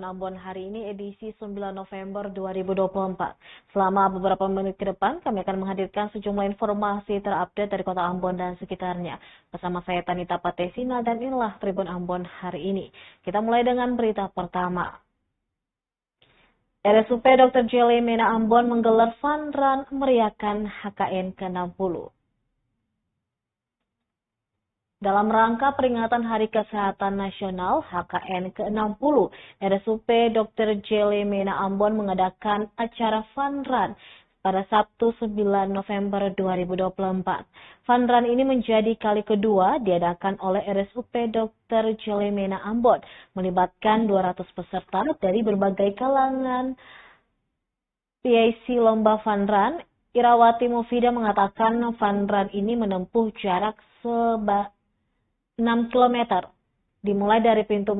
Ambon hari ini edisi 9 November 2024. Selama beberapa menit ke depan, kami akan menghadirkan sejumlah informasi terupdate dari kota Ambon dan sekitarnya. Bersama saya Tanita Patesina dan inilah Tribun Ambon hari ini. Kita mulai dengan berita pertama. RSUP Dr. Jelly Mena Ambon menggelar fun run meriahkan HKN ke-60. Dalam rangka peringatan Hari Kesehatan Nasional HKN ke-60, RSUP Dr. Jelly Mena Ambon mengadakan acara fun run pada Sabtu 9 November 2024. Fun run ini menjadi kali kedua diadakan oleh RSUP Dr. Jelly Mena Ambon, melibatkan 200 peserta dari berbagai kalangan. PIC Lomba Fun Run, Irawati Mufida mengatakan fun run ini menempuh jarak 6 km. Dimulai dari pintu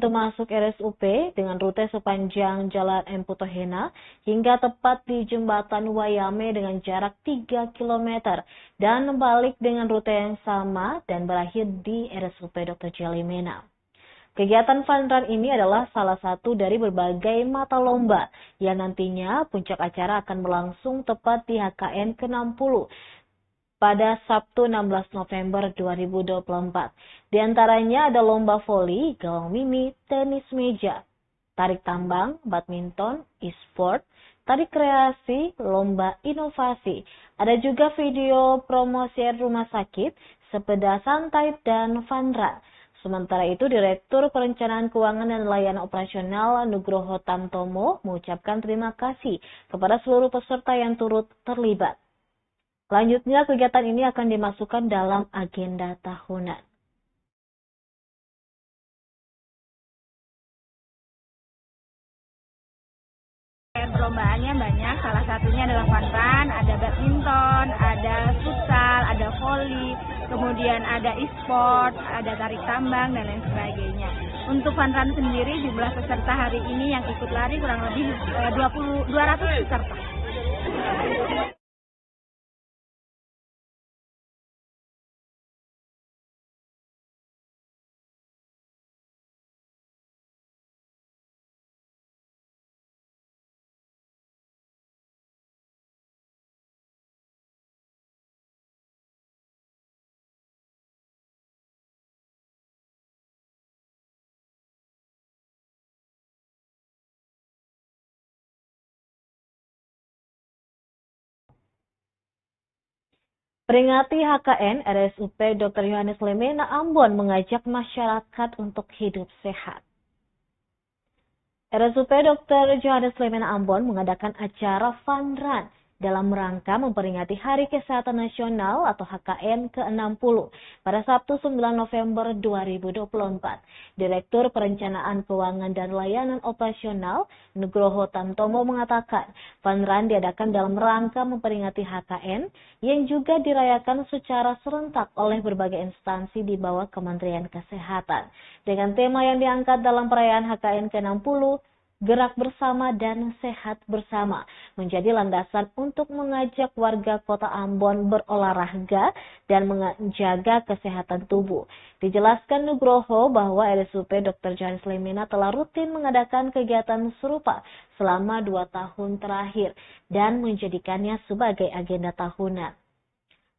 masuk RSUP dengan rute sepanjang Jalan M. Putohena hingga tepat di Jembatan Wayame dengan jarak 3 km dan balik dengan rute yang sama dan berakhir di RSUP Dr. Jelly Mena. Kegiatan fun run ini adalah salah satu dari berbagai mata lomba yang nantinya puncak acara akan berlangsung tepat di HKN ke-60 pada Sabtu 16 November 2024. Di antaranya ada lomba voli, gawang mini, tenis meja, tarik tambang, badminton, e-sport, tarik kreasi, lomba inovasi. Ada juga video promosi rumah sakit, sepeda santai, dan fun run. Sementara itu, Direktur Perencanaan Keuangan dan Layanan Operasional Nugroho Tamtomo mengucapkan terima kasih kepada seluruh peserta yang turut terlibat. Selanjutnya, kegiatan ini akan dimasukkan dalam agenda tahunan. Perlombaannya banyak, salah satunya adalah fun run, ada badminton, ada futsal, ada voli, kemudian ada e-sport, ada tarik tambang, dan lain sebagainya. Untuk fun run sendiri, jumlah peserta hari ini yang ikut lari kurang lebih 200 peserta. Peringati HKN, RSUP Dr. Yohanes Lemena Ambon mengajak masyarakat untuk hidup sehat. RSUP Dr. Yohanes Lemena Ambon mengadakan acara fun run dalam rangka memperingati Hari Kesehatan Nasional atau HKN ke-60 pada Sabtu 9 November 2024. Direktur Perencanaan Keuangan dan Layanan Operasional Nugroho Tamtomo mengatakan fun run diadakan dalam rangka memperingati HKN yang juga dirayakan secara serentak oleh berbagai instansi di bawah Kementerian Kesehatan. Dengan tema yang diangkat dalam perayaan HKN ke-60, Gerak Bersama dan Sehat Bersama, menjadi landasan untuk mengajak warga kota Ambon berolahraga dan menjaga kesehatan tubuh. Dijelaskan Nugroho bahwa RSUP Dr. Johannes Lemena telah rutin mengadakan kegiatan serupa selama 2 tahun terakhir dan menjadikannya sebagai agenda tahunan.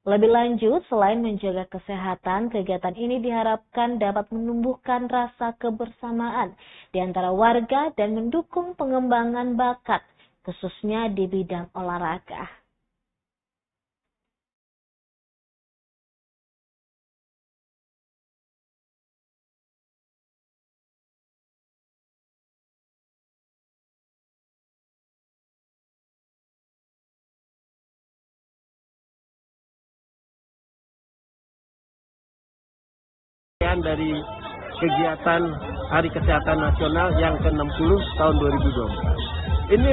Lebih lanjut, selain menjaga kesehatan, kegiatan ini diharapkan dapat menumbuhkan rasa kebersamaan di antara warga dan mendukung pengembangan bakat, khususnya di bidang olahraga. Dari kegiatan Hari Kesehatan Nasional yang ke-60 tahun 2024. Ini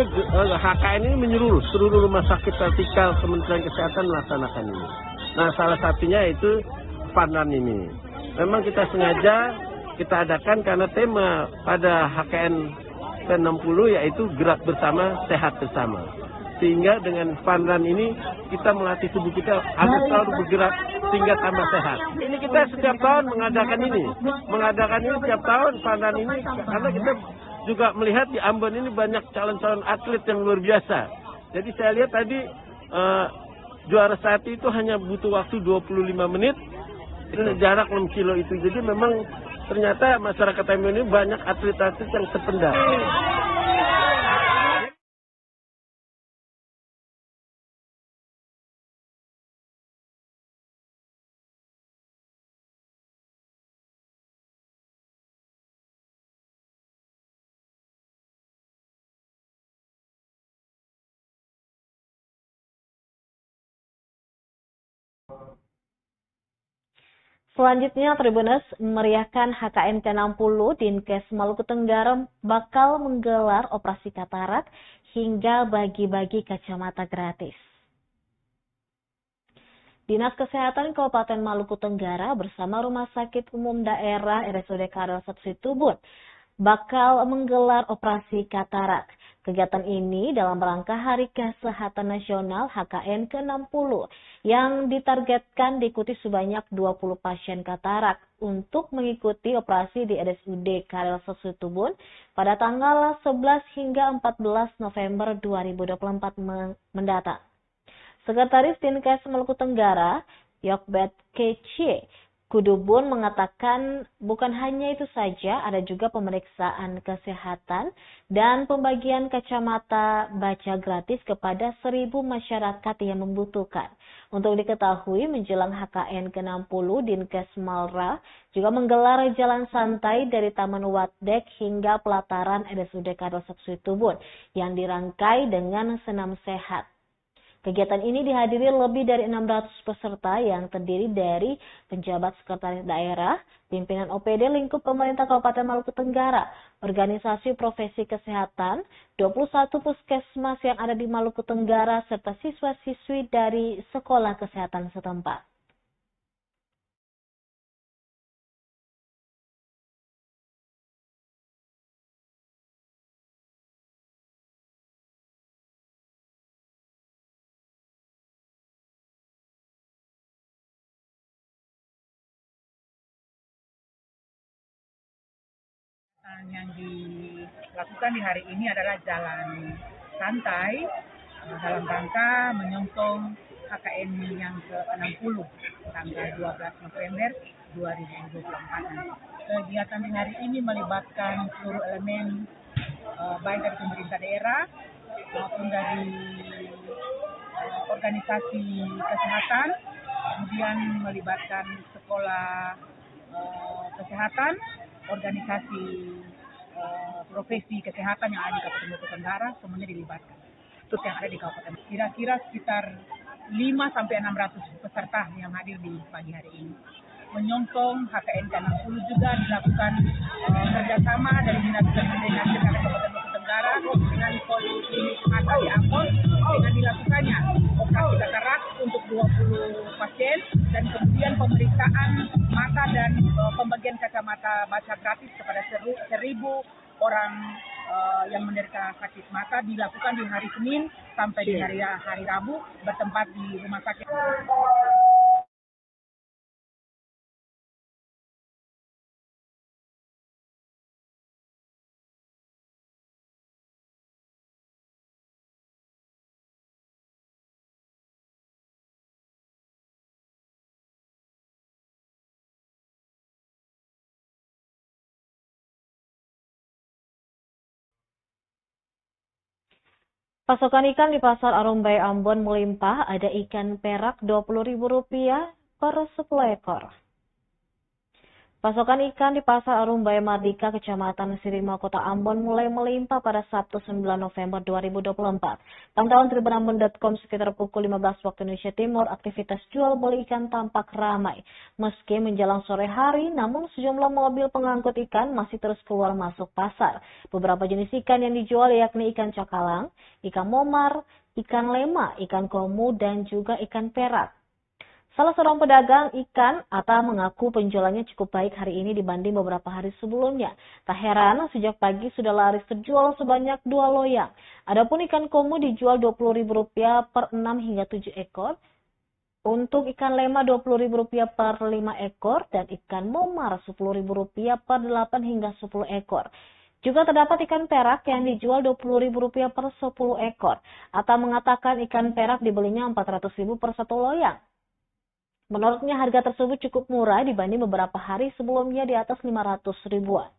HKN ini menyeluruh seluruh rumah sakit vertikal Kementerian Kesehatan melaksanakan ini. Nah, salah satunya itu fun run ini. Memang kita sengaja kita adakan karena tema pada HKN ke-60 yaitu Gerak Bersama, Sehat Bersama. Sehingga dengan fun run ini kita melatih tubuh kita agar selalu bergerak sehingga tambah sehat. Ini kita setiap tahun mengadakan ini setiap tahun fun run ini karena kita juga melihat di Ambon ini banyak calon-calon atlet yang luar biasa. Jadi saya lihat tadi juara satu itu hanya butuh waktu 25 menit, jarak 6 kilo itu. Jadi memang ternyata masyarakat Ambon ini banyak atlet-atlet yang sependar. Selanjutnya, Tribuners memeriahkan HKN ke-60 Dinkes Maluku Tenggara bakal menggelar operasi katarak hingga bagi-bagi kacamata gratis. Dinas Kesehatan Kabupaten Maluku Tenggara bersama Rumah Sakit Umum Daerah RSUD Karel Situbun bakal menggelar operasi katarak. Kegiatan ini dalam rangka Hari Kesehatan Nasional HKN ke-60 yang ditargetkan diikuti sebanyak 20 pasien katarak untuk mengikuti operasi di RSUD Karel Situbun pada tanggal 11 hingga 14 November 2024 mendatang. Sekretaris Dinkes Maluku Tenggara, Yokbet Kece Kudubun mengatakan bukan hanya itu saja, ada juga pemeriksaan kesehatan dan pembagian kacamata baca gratis kepada 1.000 masyarakat yang membutuhkan. Untuk diketahui, menjelang HKN ke-60, Dinkes Malra juga menggelar jalan santai dari Taman Watdek hingga pelataran RSUD Karel Situbun yang dirangkai dengan senam sehat. Kegiatan ini dihadiri lebih dari 600 peserta yang terdiri dari penjabat sekretaris daerah, pimpinan OPD lingkup pemerintah Kabupaten Maluku Tenggara, organisasi profesi kesehatan, 21 puskesmas yang ada di Maluku Tenggara, serta siswa-siswi dari sekolah kesehatan setempat. Yang dilakukan di hari ini adalah jalan santai dalam rangka menyongsong HKN yang ke-60 tanggal 12 November 2024. Kegiatan di hari ini melibatkan seluruh elemen baik dari pemerintah daerah maupun dari organisasi kesehatan, kemudian melibatkan sekolah kesehatan, organisasi profesi kesehatan yang ada di Kabupaten Maluku Tenggara, semuanya dilibatkan. Terus yang ada di Kabupaten, kira-kira sekitar 500-600 peserta yang hadir di pagi hari ini. Menyongsong HKN ke-60 juga dilakukan kerjasama dari Dinas Kesehatan Kabupaten Maluku Tenggara dengan Poliklinik Mata di Ambon dengan dilakukannya operasi katarak untuk 20 pasien dan kemudian pemeriksaan mata dan pembagian kacamata baca gratis kepada 1.000 orang yang menderita sakit mata dilakukan di hari Senin sampai di hari Rabu bertempat di rumah sakit. Pasokan ikan di Pasar Arumbai Ambon melimpah, ada ikan perak Rp20.000 per 10 ekor. Pasokan ikan di Pasar Arumbai Mardika, Kecamatan Sirima, Kota Ambon mulai melimpah pada Sabtu 9 November 2024. Pantauan tribunambon.com sekitar pukul 15 waktu Indonesia Timur, aktivitas jual beli ikan tampak ramai. Meski menjelang sore hari, namun sejumlah mobil pengangkut ikan masih terus keluar masuk pasar. Beberapa jenis ikan yang dijual yakni ikan cakalang, ikan momar, ikan lema, ikan komu, dan juga ikan perak. Salah seorang pedagang ikan, Atta, mengaku penjualannya cukup baik hari ini dibanding beberapa hari sebelumnya. Tak heran, sejak pagi sudah laris terjual sebanyak 2 loyang. Adapun ikan komo dijual Rp20.000 per 6 hingga 7 ekor. Untuk ikan lema Rp20.000 per 5 ekor dan ikan momar Rp10.000 per 8 hingga 10 ekor. Juga terdapat ikan perak yang dijual Rp20.000 per 10 ekor. Atta mengatakan ikan perak dibelinya Rp400.000 per 1 loyang. Menurutnya harga tersebut cukup murah dibanding beberapa hari sebelumnya di atas 500 ribuan.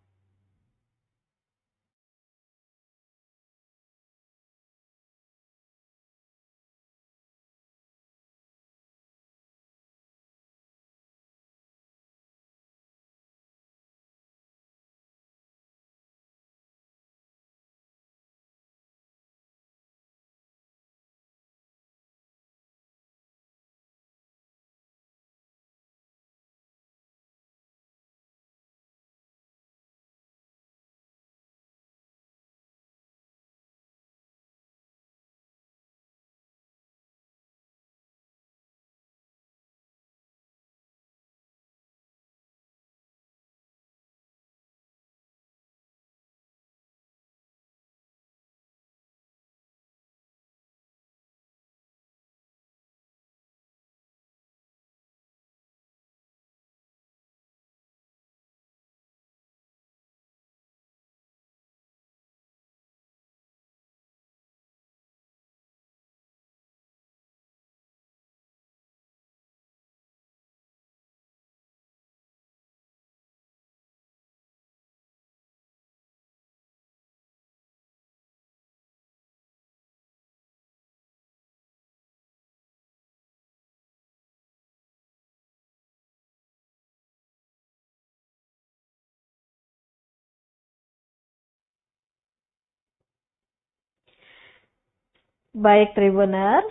Baik Tribuners,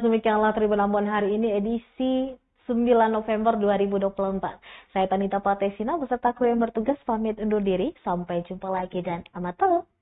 demikianlah Tribun Ambon hari ini edisi 9 November 2024. Saya Tanita Patesina beserta kru yang bertugas pamit undur diri. Sampai jumpa lagi dan amat tolong.